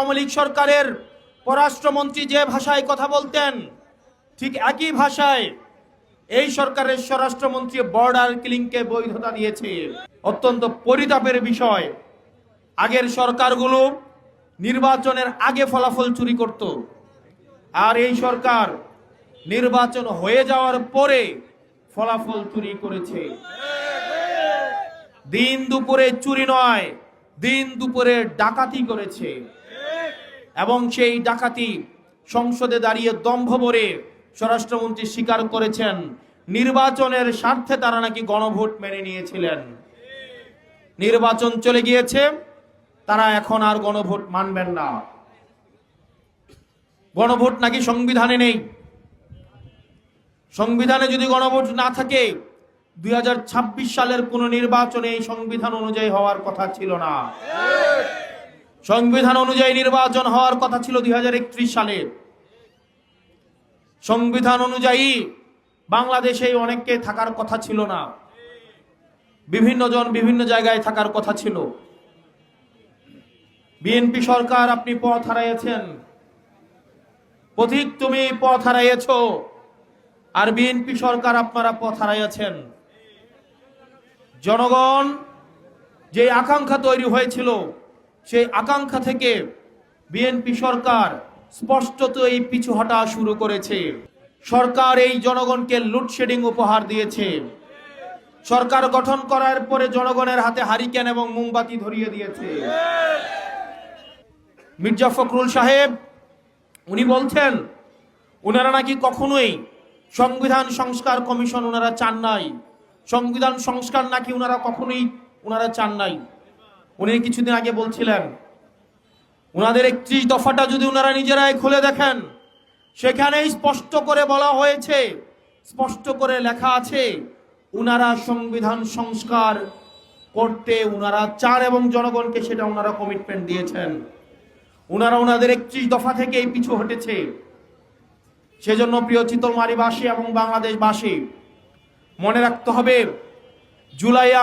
আওয়ামী লীগ সরকারের পররাষ্ট্রমন্ত্রী যে ভাষায় কথা বলতেন, ঠিক একই ভাষায় এই সরকারের স্বরাষ্ট্রমন্ত্রী বর্ডার কিলিংকে বৈধতা দিয়েছে। অত্যন্ত পরিতাপের বিষয়, আগের সরকারগুলো নির্বাচনের আগে ফলাফল চুরি করত, আর এই সরকার নির্বাচন হয়ে যাওয়ার পরে ফলাফল চুরি করেছে। দিন দুপুরে চুরি নয়, দিন দুপুরে ডাকাতি করেছে, এবং সেই ডাকাতি সংসদে দাঁড়িয়ে দম্ভ ভরে স্বরাষ্ট্রমন্ত্রী স্বীকার করেছেন নির্বাচনের স্বার্থে তারা নাকি গণভোট মেনে নিয়েছিলেন। নির্বাচন চলে গিয়েছে, তারা এখন আর গণভোট মানবেন না। গণভোট নাকি সংবিধানে নেই। সংবিধানে যদি গণভোট না থাকে 2026 সালের কোন নির্বাচনে এই সংবিধান অনুযায়ী হওয়ার কথা ছিল না। সংবিধান অনুযায়ী নির্বাচন হওয়ার কথা ছিল 2031 সালে। সংবিধান অনুযায়ী বাংলাদেশে অনেককে থাকার কথা ছিল না, বিভিন্ন জন বিভিন্ন জায়গায় থাকার কথা ছিল। বিএনপি সরকার, আপনি পথ হারাইয়েছেন, পথিক তুমি পথ হারাইয়েছ, আর বিএনপি সরকার আপনারা পথ হারাইয়েছেন। জনগণ যে আকাঙ্ক্ষা তৈরি হয়েছিল, সেই আকাঙ্ক্ষা থেকে বিএনপি সরকার স্পষ্টতই পিছু হটা শুরু করেছে। সরকার এই জনগণকে লোডশেডিং উপহার দিয়েছে। সরকার গঠন করার পরে জনগণের হাতে হারিকেন এবং মোমবাতি ধরিয়ে দিয়েছে। মির্জা ফখরুল সাহেব উনি বলছেন উনারা নাকি কখনোই সংবিধান সংস্কার কমিশন উনারা চান নাই, সংবিধান সংস্কার নাকি উনারা কখনোই চান নাই। উনি কিছুদিন আগে বলছিলেন উনাদের 31 দফাটা যদি উনারা নিজেরাই খুলে দেখেন, সেখানেই স্পষ্ট করে বলা হয়েছে, স্পষ্ট করে লেখা আছে উনারা সংবিধান সংস্কার করতে উনারা চান এবং জনগণকে সেটা উনারা কমিটমেন্ট দিয়েছেন। উনারা উনাদের 31 দফা থেকেই পিছু হটেছে। সেজন্য প্রিয় চিতলমারীবাসী এবং বাংলাদেশবাসী মনে রাখতে হবে, জুলাইয়ে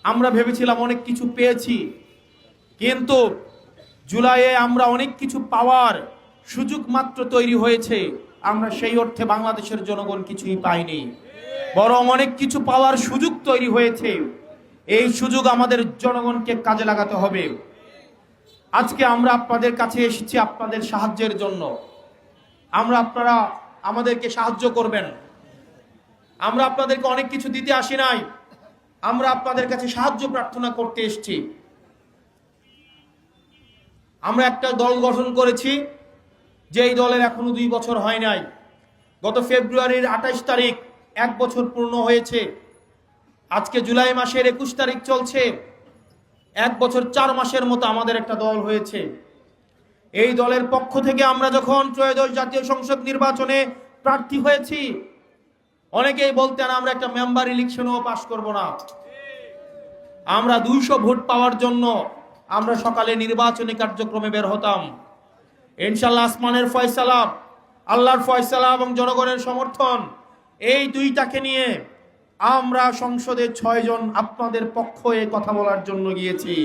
আমরা ভেবেছিলাম অনেক কিছু পেয়েছি, কিন্তু জুলাইয়ে আমরা অনেক কিছু পাওয়ার সুযোগ মাত্র তৈরি হয়েছে। আমরা সেই অর্থে বাংলাদেশের জনগণ কিছুই পাইনি, বরং অনেক কিছু পাওয়ার সুযোগ তৈরি হয়েছে। এই সুযোগ আমাদের জনগণকে কাজে লাগাতে হবে। আজকে আমরা আপনাদের কাছে এসেছি আপনাদের সাহায্যের জন্য। আপনারা আমাদেরকে সাহায্য করবেন। আমরা আপনাদেরকে অনেক কিছু দিতে আসি নাই, আমরা আপনাদের কাছে সাহায্য প্রার্থনা করতে এসেছি। আমরা একটা দল গঠন করেছি, যে এই দলের এখনো 2 বছর হয় নাই। গত ফেব্রুয়ারির 28 তারিখ 1 বছর পূর্ণ হয়েছে। আজকে জুলাই মাসের 21 তারিখ চলছে। 1 বছর 4 মাসের মতো আমাদের একটা দল হয়েছে। এই দলের পক্ষ থেকে আমরা যখন ত্রয়োদশ জাতীয় সংসদ নির্বাচনে প্রার্থী হয়েছি, অনেকেই বলতেন আমরা একটা মেম্বার ইলেকশনও পাশ করব না। আমরা 200 ভোট পাওয়ার জন্য আমরা সকালে নির্বাচনী কার্যক্রমে বের হতাম। ইনশাআল্লাহ আসমানের ফয়সালা, আল্লাহর ফয়সালা এবং জনগণের সমর্থন, এই দুইটাকে নিয়ে আমরা সংসদে 6 জন আপনাদের পক্ষে কথা বলার জন্য গিয়েছি।